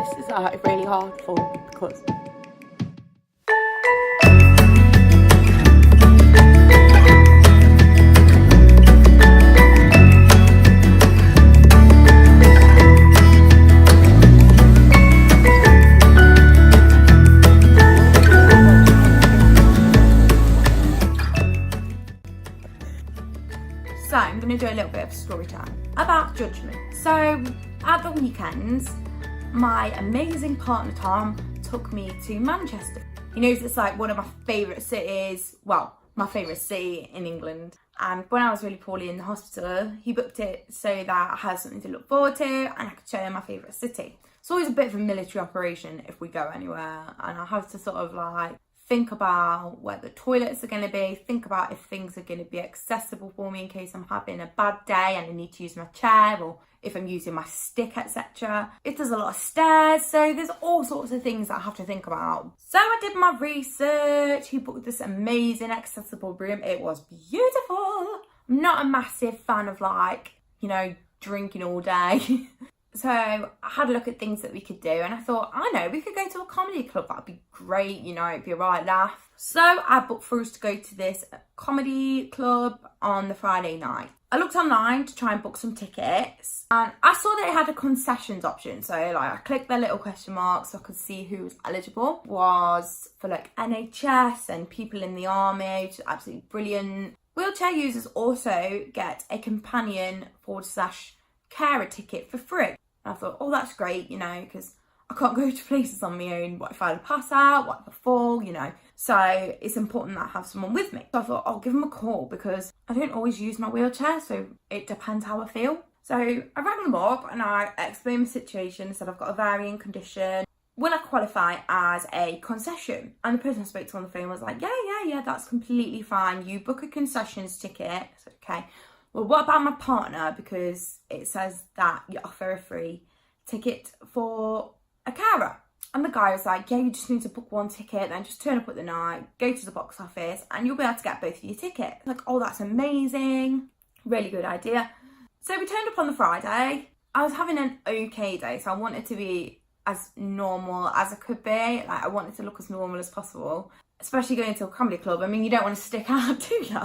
this is really hard for me because So I'm going to do a little bit of story time about Judgement. So at the weekends, my amazing partner Tom took me to Manchester. He knows it's like one of my favourite cities, well, my favourite city in England. And when I was really poorly in the hospital, he booked it so that I had something to look forward to and I could show him my favourite city. It's always a bit of a military operation if we go anywhere, and I have to sort of like think about where the toilets are going to be, think about if things are going to be accessible for me in case I'm having a bad day and I need to use my chair, or if I'm using my stick, etc. If there's a lot of stairs, so there's all sorts of things that I have to think about. So I did my research. He booked this amazing accessible room. It was beautiful. I'm not a massive fan of like, you know, drinking all day. So I had a look at things that we could do, and I thought, I know, we could go to a comedy club. That'd be great, you know, it'd be a right laugh. So I booked for us to go to this comedy club on the Friday night. I looked online to try and book some tickets, and I saw that it had a concessions option. So like I clicked the little question mark so I could see who was eligible. It was for like NHS and people in the army, which is absolutely brilliant. Wheelchair users also get a companion / carer ticket for free. And I thought, oh, that's great, you know, because I can't go to places on my own. What if I pass out? What if I fall? You know, so it's important that I have someone with me. So I thought, I'll give them a call because I don't always use my wheelchair, so it depends how I feel. So I rang them up and I explained my situation, said I've got a varying condition. Will I qualify as a concession? And the person I spoke to on the phone was like, yeah, that's completely fine. You book a concessions ticket. So, okay. Well, what about my partner? Because it says that you offer a free ticket for a carer. And the guy was like, yeah, you just need to book one ticket, then just turn up at the night, go to the box office, and you'll be able to get both of your tickets. Like, oh, that's amazing. Really good idea. So we turned up on the Friday. I was having an okay day, so I wanted to be as normal as I could be. Like, I wanted to look as normal as possible, especially going to a comedy club. I mean, you don't want to stick out, do you?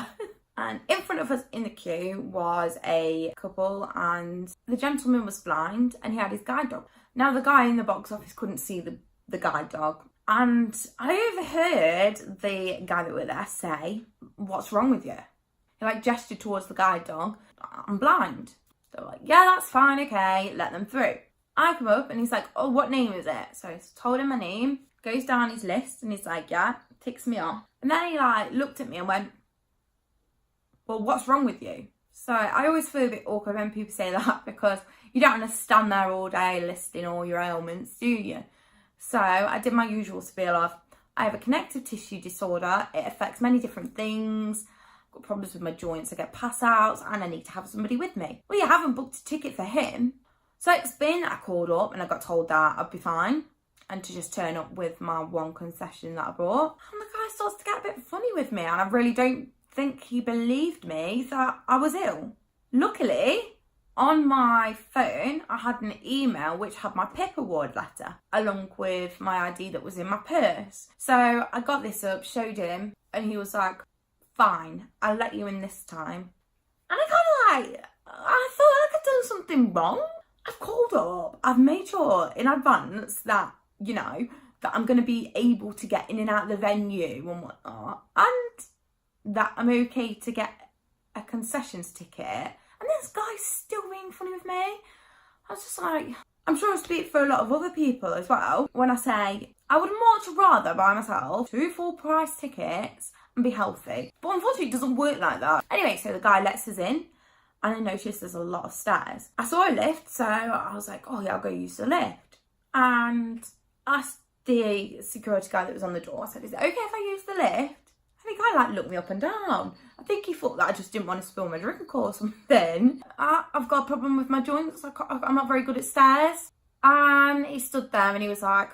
And in front of us in the queue was a couple, and the gentleman was blind and he had his guide dog. Now the guy in the box office couldn't see the guide dog, and I overheard the guy that was there say, "What's wrong with you?" He like gestured towards the guide dog. "I'm blind." They're like, "Yeah, that's fine, okay, let them through." I come up and he's like, "Oh, what name is it?" So I told him my name, goes down his list, and he's like, "Yeah," ticks me off. And then he like looked at me and went, "Well, what's wrong with you?" So I always feel a bit awkward when people say that because you don't want to stand there all day listing all your ailments, do you? So I did my usual spiel of, I have a connective tissue disorder. It affects many different things. I've got problems with my joints. I get pass outs and I need to have somebody with me. Well, you haven't booked a ticket for him. So I explained that I called up and I got told that I'd be fine and to just turn up with my one concession that I brought. And the guy starts to get a bit funny with me, and I really don't think he believed me that I was ill. Luckily, on my phone, I had an email which had my PIP award letter along with my ID that was in my purse. So I got this up, showed him, and he was like, "Fine, I'll let you in this time." And I kind of like, I thought like I'd done something wrong. I've called up, I've made sure in advance that, you know, that I'm going to be able to get in and out of the venue and whatnot, and that I'm okay to get a concessions ticket. And this guy's still being funny with me. I was just like, I'm sure I speak for a lot of other people as well when I say I would much rather buy myself 2 full price tickets and be healthy. But unfortunately it doesn't work like that. Anyway, so the guy lets us in and I noticed there's a lot of stairs. I saw a lift, so I was like, oh yeah, I'll go use the lift. And asked the security guy that was on the door, I said, "Is it okay if I use the lift?" And the guy like looked me up and down. I think he thought that I just didn't want to spill my drink or something. I've got a problem with my joints. I'm not very good at stairs. And he stood there and he was like,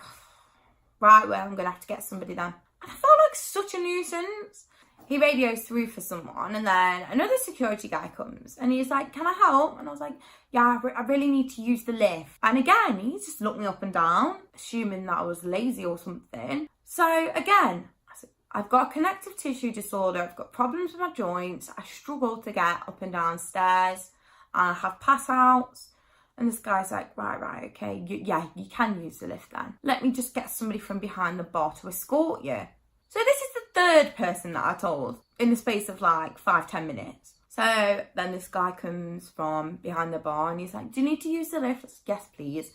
"Right, well, I'm going to have to get somebody then." And I felt like such a nuisance. he radios through for someone, and then another security guy comes and he's like, can I help? And I was like, yeah, I really need to use the lift. And again, he just looked me up and down, assuming that I was lazy or something. So again, I said, I've got a connective tissue disorder, I've got problems with my joints, I struggle to get up and down stairs, and I have pass outs. And this guy's like, right, okay, yeah, you can use the lift then. Let me just get somebody from behind the bar to escort you. So this is the third person that I told in the space of like 5-10 minutes. So then this guy comes from behind the bar and he's like, do you need to use the lift? I said, yes, please.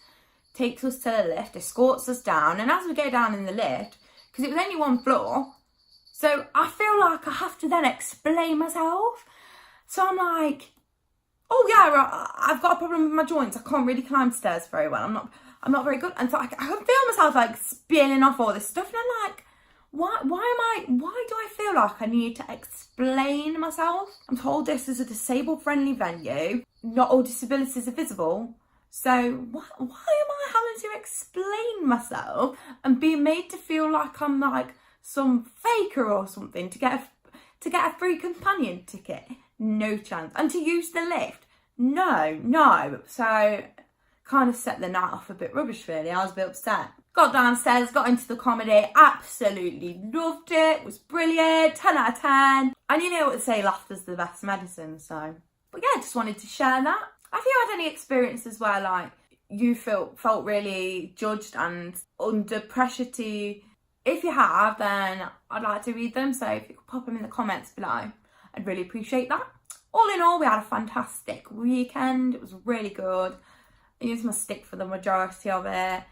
Takes us to the lift, escorts us down. And as we go down in the lift, because it was only one floor, so I feel like I have to then explain myself. So I'm like, oh yeah, I've got a problem with my joints. I can't really climb stairs very well. I'm not very good. And so I can feel myself like spilling off all this stuff. And I'm like, why do I feel like I need to explain myself? I'm told this is a disabled friendly venue. Not all disabilities are visible. So why am I having to explain myself and being made to feel like I'm like some faker or something to get a free companion ticket? No chance. And to use the lift? No. So kind of set the night off a bit rubbish really. I was a bit upset. Got downstairs, got into the comedy, absolutely loved it, was brilliant, 10 out of 10. And you know what to say, laughter's the best medicine, so. But yeah, just wanted to share that. Have you had any experiences where like you felt really judged and under pressure to, if you have, then I'd like to read them. So if you could pop them in the comments below, I'd really appreciate that. All in all, we had a fantastic weekend. It was really good. I used my stick for the majority of it.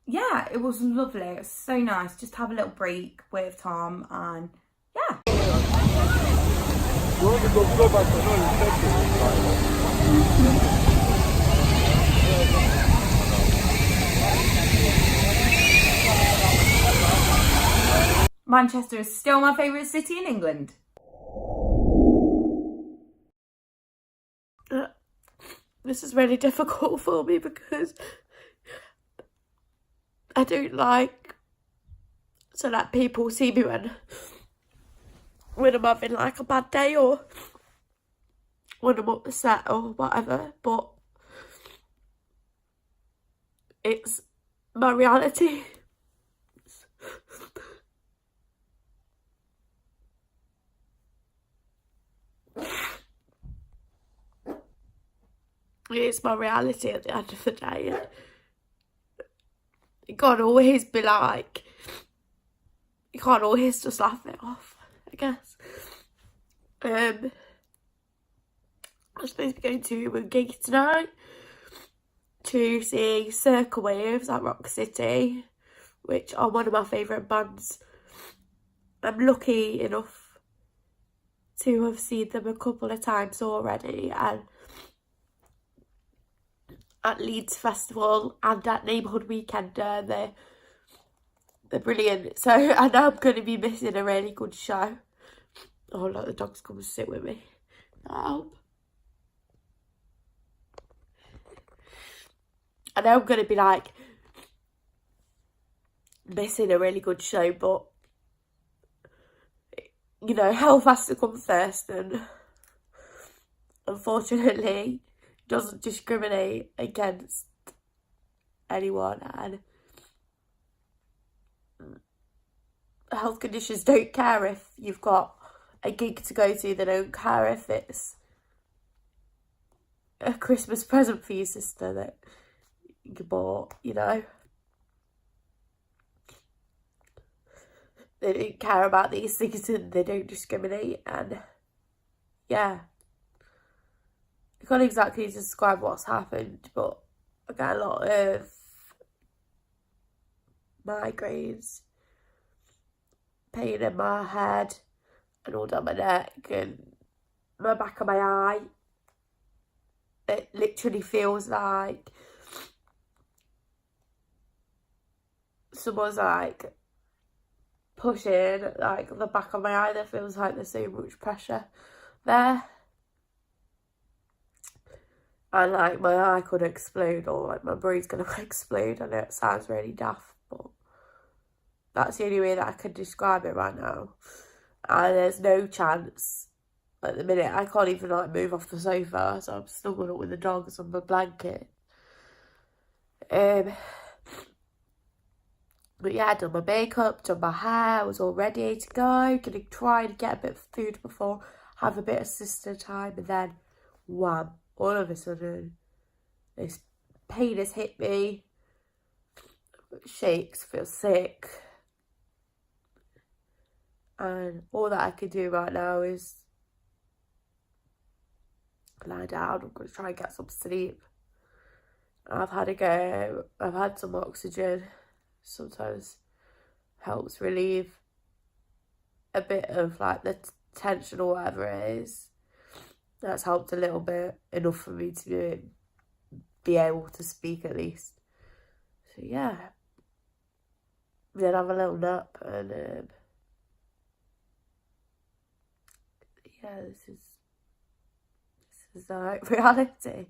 Yeah, it was lovely. It was so nice just to have a little break with Tom, and yeah. Manchester is still my favourite city in England. This is really difficult for me because I don't like to let people see me when I'm having like a bad day or when I'm upset or whatever, but it's my reality. It's my reality at the end of the day. You can't always be like, you can't always just laugh it off, I guess. I'm supposed to be going to a gig tonight to see Circle Waves at Rock City, which are one of my favourite bands. I'm lucky enough to have seen them a couple of times already, and at Leeds Festival and at Neighbourhood Weekender, they're brilliant. So I know I'm going to be missing a really good show. Oh look, the dog's come and sit with me. Help. I know I'm going to be like missing a really good show, but you know, health has to come first, and unfortunately doesn't discriminate against anyone, and health conditions don't care if you've got a gig to go to. They don't care if it's a Christmas present for your sister that you bought, you know. They don't care about these things and they don't discriminate, and yeah. I can't exactly describe what's happened, but I get a lot of migraines, pain in my head and all down my neck and my back of my eye. It literally feels like someone's like pushing like the back of my eye. That feels like there's so much pressure there. And like my eye could explode, or like my brain's gonna explode. I know it sounds really daft, but that's the only way that I can describe it right now. and there's no chance at the minute. I can't even like move off the sofa, so I'm snuggled up with the dogs on my blanket. But yeah, I'd done my makeup, done my hair, I was all ready to go, gonna try and get a bit of food before, have a bit of sister time, and then wham, all of a sudden this pain has hit me, shakes, feel sick, and all that I can do right now is lie down. I'm gonna try and get some sleep. I've had some oxygen, sometimes helps relieve a bit of like the tension or whatever it is. That's helped a little bit, enough for me to be able to speak at least. So yeah, then have a little nap, and yeah, this is like reality.